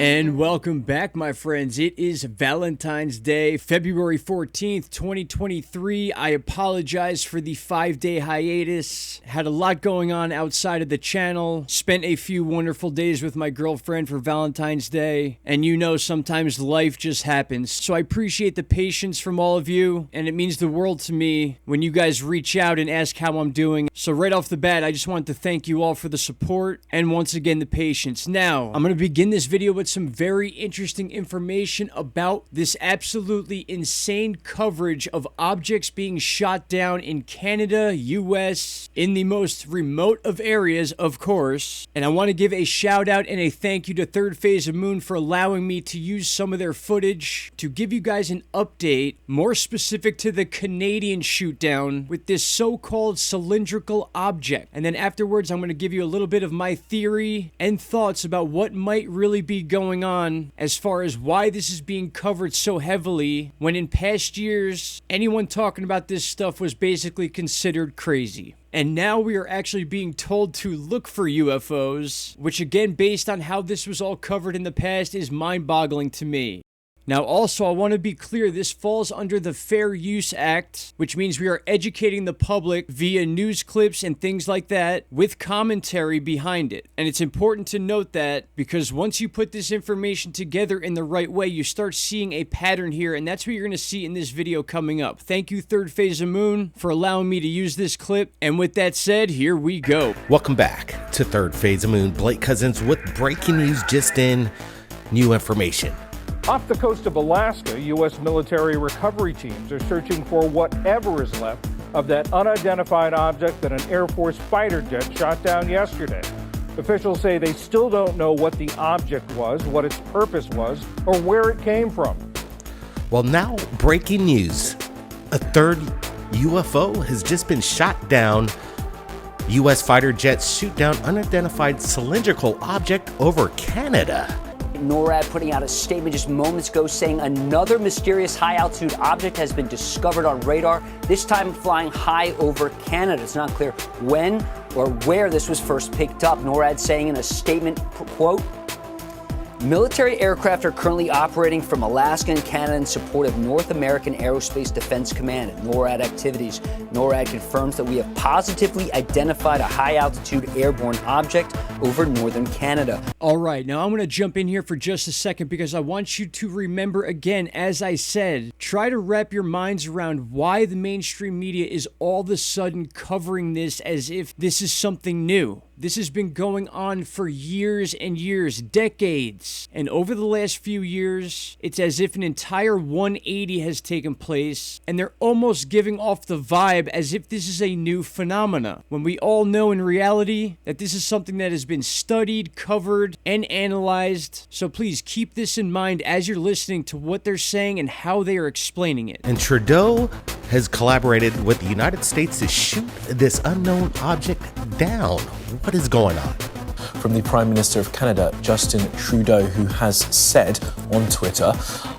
And welcome back, my friends. It is Valentine's Day, February 14th, 2023. I apologize for the 5-day hiatus. Had a lot going on outside of the channel. Spent a few wonderful days with my girlfriend for Valentine's Day. And you know, sometimes life just happens. So I appreciate the patience from all of you. And it means the world to me when you guys reach out and ask how I'm doing. So right off the bat, I just want to thank you all for the support. And once again, the patience. Now, I'm going to begin this video with some very interesting information about this absolutely insane coverage of objects being shot down in Canada, US, in the most remote of areas, of course. And I want to give a shout out and a thank you to ThirdPhaseOfMoon for allowing me to use some of their footage to give you guys an update more specific to the Canadian shootdown with this so-called cylindrical object. And then afterwards, I'm going to give you a little bit of my theory and thoughts about what might really be going on as far as why this is being covered so heavily when in past years anyone talking about this stuff was basically considered crazy. And now we are actually being told to look for UFOs, which again, based on how this was all covered in the past, is mind-boggling to me. Now also, I want to be clear, this falls under the Fair Use Act, which means we are educating the public via news clips and things like that with commentary behind it. And it's important to note that because once you put this information together in the right way, you start seeing a pattern here, and that's what you're going to see in this video coming up. Thank you, ThirdPhaseOfMoon, for allowing me to use this clip. And with that said, here we go. Welcome back to Third Phase of Moon. Blake Cousins with breaking news just in, new information. Off the coast of Alaska, U.S. military recovery teams are searching for whatever is left of that unidentified object that an Air Force fighter jet shot down yesterday. Officials say they still don't know what the object was, what its purpose was, or where it came from. Well, now breaking news. A third UFO has just been shot down. U.S. fighter jets shoot down unidentified cylindrical object over Canada. NORAD putting out a statement just moments ago saying another mysterious high-altitude object has been discovered on radar, this time flying high over Canada. It's not clear when or where this was first picked up. NORAD saying in a statement, quote, "Military aircraft are currently operating from Alaska and Canada in support of North American Aerospace Defense Command and NORAD activities. NORAD confirms that we have positively identified a high-altitude airborne object over northern Canada." All right, now I'm going to jump in here for just a second because I want you to remember again, as I said, try to wrap your minds around why the mainstream media is all of a sudden covering this as if this is something new. This has been going on for years and years, decades. And over the last few years, it's as if an entire 180 has taken place, and they're almost giving off the vibe as if this is a new phenomena, when we all know in reality that this is something that has been studied, covered, and analyzed. So please keep this in mind as you're listening to what they're saying and how they are explaining it. And Trudeau has collaborated with the United States to shoot this unknown object down. What is going on? From the Prime Minister of Canada, Justin Trudeau, who has said on Twitter,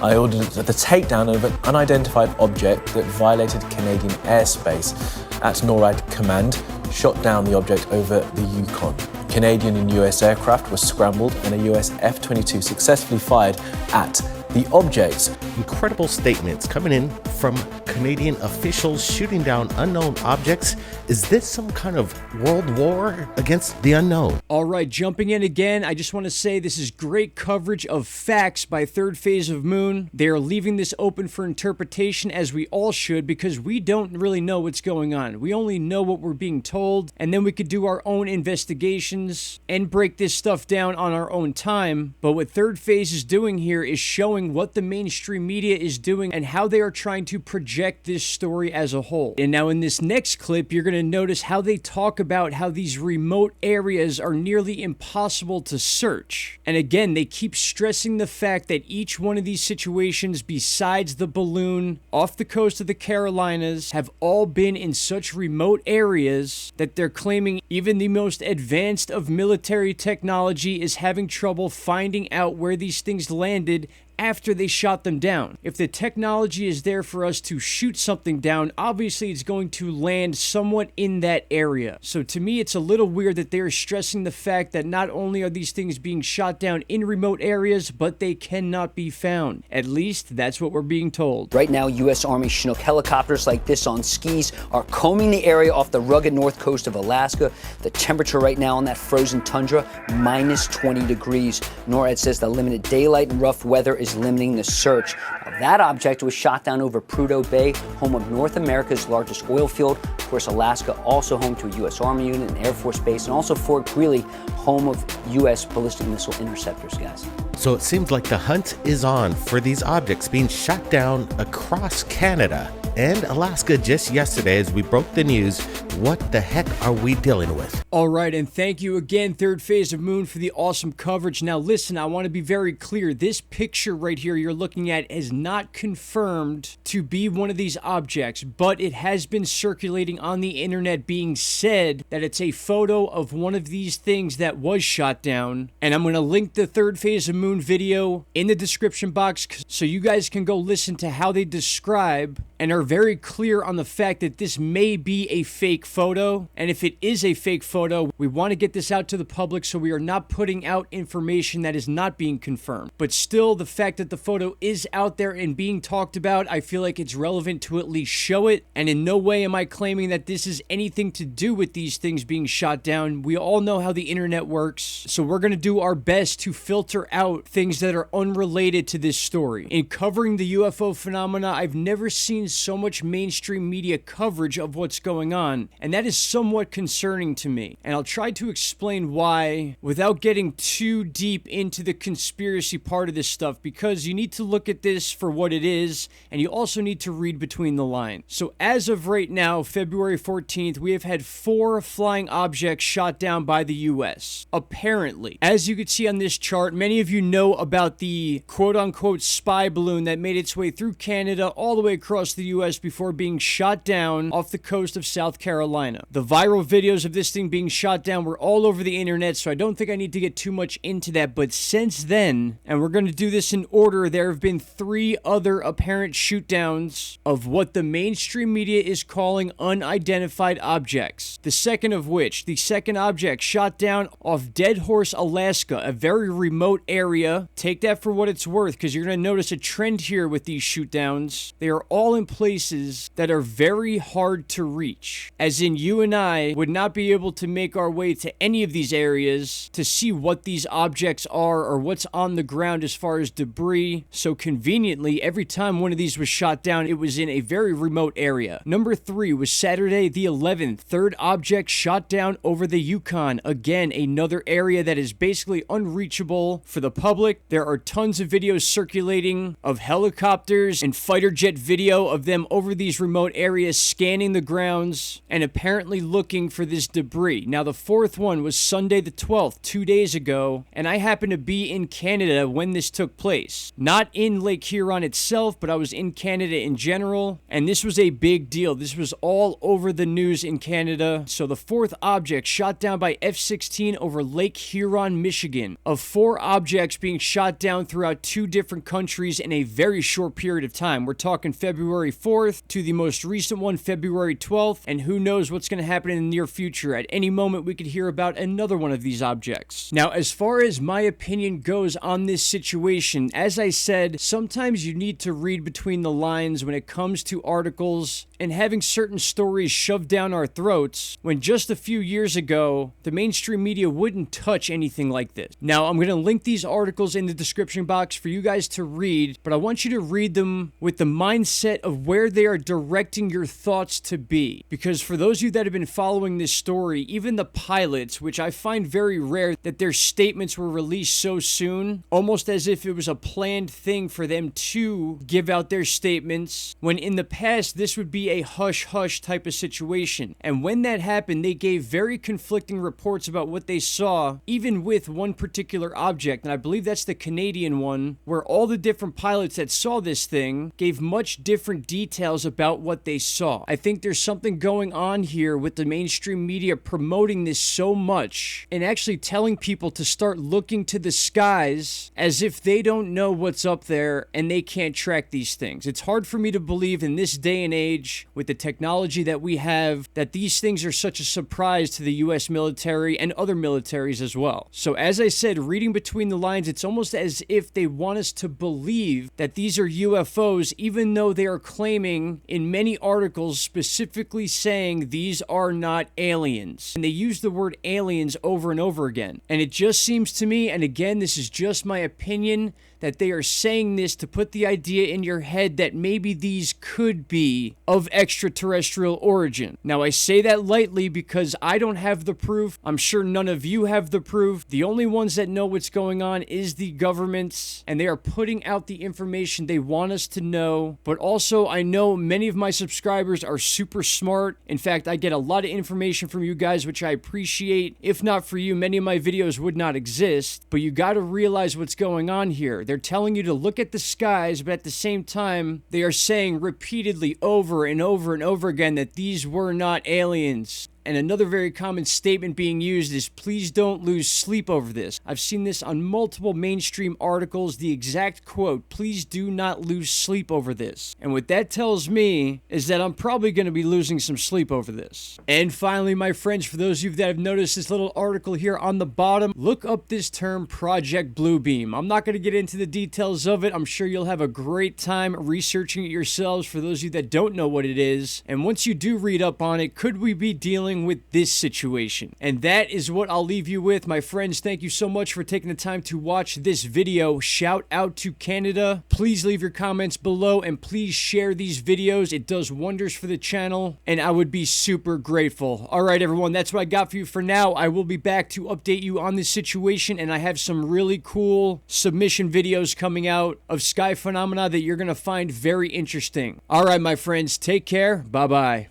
"I ordered the takedown of an unidentified object that violated Canadian airspace. At NORAD command, shot down the object over the Yukon. Canadian and US aircraft were scrambled and a US F-22 successfully fired at the objects." Incredible statements coming in from Canadian officials shooting down unknown objects. Is this some kind of world war against the unknown? All right, jumping in again, I just want to say this is great coverage of facts by Third Phase of Moon. They are leaving this open for interpretation, as we all should, because we don't really know what's going on. We only know what we're being told, and then we could do our own investigations and break this stuff down on our own time. But what Third Phase is doing here is showing what the mainstream media is doing and how they are trying to project this story as a whole. And now in this next clip, you're going to notice how they talk about how these remote areas are nearly impossible to search. And again, they keep stressing the fact that each one of these situations, besides the balloon off the coast of the Carolinas, have all been in such remote areas that they're claiming even the most advanced of military technology is having trouble finding out where these things landed after they shot them down. If the technology is there for us to shoot something down, obviously it's going to land somewhat in that area. So to me, it's a little weird that they're stressing the fact that not only are these things being shot down in remote areas, but they cannot be found. At least that's what we're being told. Right now, U.S. Army Chinook helicopters like this on skis are combing the area off the rugged north coast of Alaska. The temperature right now on that frozen tundra, minus 20 degrees. NORAD says the limited daylight and rough weather is limiting the search. Now, that object was shot down over Prudhoe Bay, home of North America's largest oil field. Of course, Alaska also home to a U.S. Army unit, an Air Force base, and also Fort Greely, home of U.S. ballistic missile interceptors, guys. So it seems like the hunt is on for these objects being shot down across Canada and Alaska just yesterday as we broke the news. What the heck are we dealing with? All right, and thank you again, Third Phase of Moon, for the awesome coverage. Now listen, I want to be very clear. This picture right here you're looking at is not confirmed to be one of these objects, but it has been circulating on the internet being said that it's a photo of one of these things that was shot down. And I'm going to link the Third Phase of Moon video in the description box so you guys can go listen to how they describe and are very clear on the fact that this may be a fake photo. And if it is a fake photo, we want to get this out to the public so we are not putting out information that is not being confirmed. But still, the fact that the photo is out there and being talked about, I feel like it's relevant to at least show it. And in no way am I claiming that this is anything to do with these things being shot down. We all know how the internet works, so we're going to do our best to filter out things that are unrelated to this story. In covering the UFO phenomena, I've never seen so much mainstream media coverage of what's going on, and that is somewhat concerning to me. And I'll try to explain why without getting too deep into the conspiracy part of this stuff, because you need to look at this for what it is, and you also need to read between the lines. So as of right now, February 14th, we have had 4 flying objects shot down by the US. Apparently, as you can see on this chart, many of you know about the quote-unquote spy balloon that made its way through Canada all the way across the US before being shot down off the coast of South Carolina. The viral videos of this thing being shot down were all over the internet, so I don't think I need to get too much into that. But since then, and we're going to do this in order, there have been 3 other apparent shootdowns of what the mainstream media is calling unidentified objects. The second of which, the second object shot down off Dead Horse, Alaska, a very remote area. Take that for what it's worth, because you're going to notice a trend here with these shootdowns. They are all in places that are very hard to reach. As in, you and I would not be able to make our way to any of these areas to see what these objects are or what's on the ground as far as debris. So conveniently, every time one of these was shot down, it was in a very remote area. Number 3 was Saturday the 11th. Third object shot down over the Yukon. Again, another area that is basically unreachable for the public. There are tons of videos circulating of helicopters and fighter jet video of them over these remote areas scanning the grounds and apparently looking for this debris. Now, the 4th one was Sunday the 12th, 2 days ago, and I happened to be in Canada when this took place. Not in Lake Huron itself, but I was in Canada in general, and this was a big deal. This was all over the news in Canada. So the 4th object shot down by F-16 over Lake Huron, Michigan. Of 4 objects being shot down throughout 2 different countries in a very short period of time. We're talking February 4th to the most recent one, February 12th, and who knows what's going to happen in the near future. At any moment, we could hear about another one of these objects. Now, as far as my opinion goes on this situation, as I said, sometimes you need to read between the lines when it comes to articles and having certain stories shoved down our throats when just a few years ago, the mainstream media wouldn't touch anything like this. Now, I'm going to link these articles in the description box for you guys to read, but I want you to read them with the mindset of where they are directing your thoughts to be. Because for those of you that have been following this story, even the pilots, which I find very rare that their statements were released so soon, almost as if it was a planned thing for them to give out their statements, when in the past this would be a hush-hush type of situation. And when that happened, they gave very conflicting reports about what they saw, even with one particular object, and I believe that's the Canadian one, where all the different pilots that saw this thing gave much different details details about what they saw. I think there's something going on here with the mainstream media promoting this so much and actually telling people to start looking to the skies as if they don't know what's up there and they can't track these things. It's hard for me to believe in this day and age with the technology that we have that these things are such a surprise to the US military and other militaries as well. So as I said, reading between the lines, it's almost as if they want us to believe that these are UFOs, even though they are claiming in many articles specifically saying these are not aliens. And they use the word aliens over and over again. And it just seems to me, and again, this is just my opinion, that they are saying this to put the idea in your head that maybe these could be of extraterrestrial origin. Now, I say that lightly because I don't have the proof. I'm sure none of you have the proof. The only ones that know what's going on is the governments, and they are putting out the information they want us to know. But also, I know many of my subscribers are super smart. In fact, I get a lot of information from you guys, which I appreciate. If not for you, many of my videos would not exist. But you got to realize what's going on here. They're telling you to look at the skies, but at the same time, they are saying repeatedly over and over and over again that these were not aliens. And another very common statement being used is, please don't lose sleep over this. I've seen this on multiple mainstream articles, the exact quote, please do not lose sleep over this. And what that tells me is that I'm probably going to be losing some sleep over this. And finally, my friends, for those of you that have noticed this little article here on the bottom, look up this term Project Bluebeam. I'm not going to get into the details of it. I'm sure you'll have a great time researching it yourselves for those of you that don't know what it is. And once you do read up on it, could we be dealing with this situation? And that is what I'll leave you with, my friends. Thank you so much for taking the time to watch this video. Shout out to Canada. Please leave your comments below and please share these videos. It does wonders for the channel and I would be super grateful. All right, everyone, that's what I got for you for now. I will be back to update you on this situation, and I have some really cool submission videos coming out of sky phenomena that you're going to find very interesting. All right, my friends, take care. Bye-bye.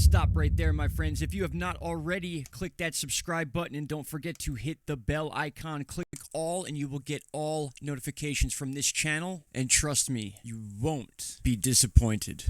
Stop right there, my friends. If you have not already, click that subscribe button and don't forget to hit the bell icon. Click all and you will get all notifications from this channel. And trust me, you won't be disappointed.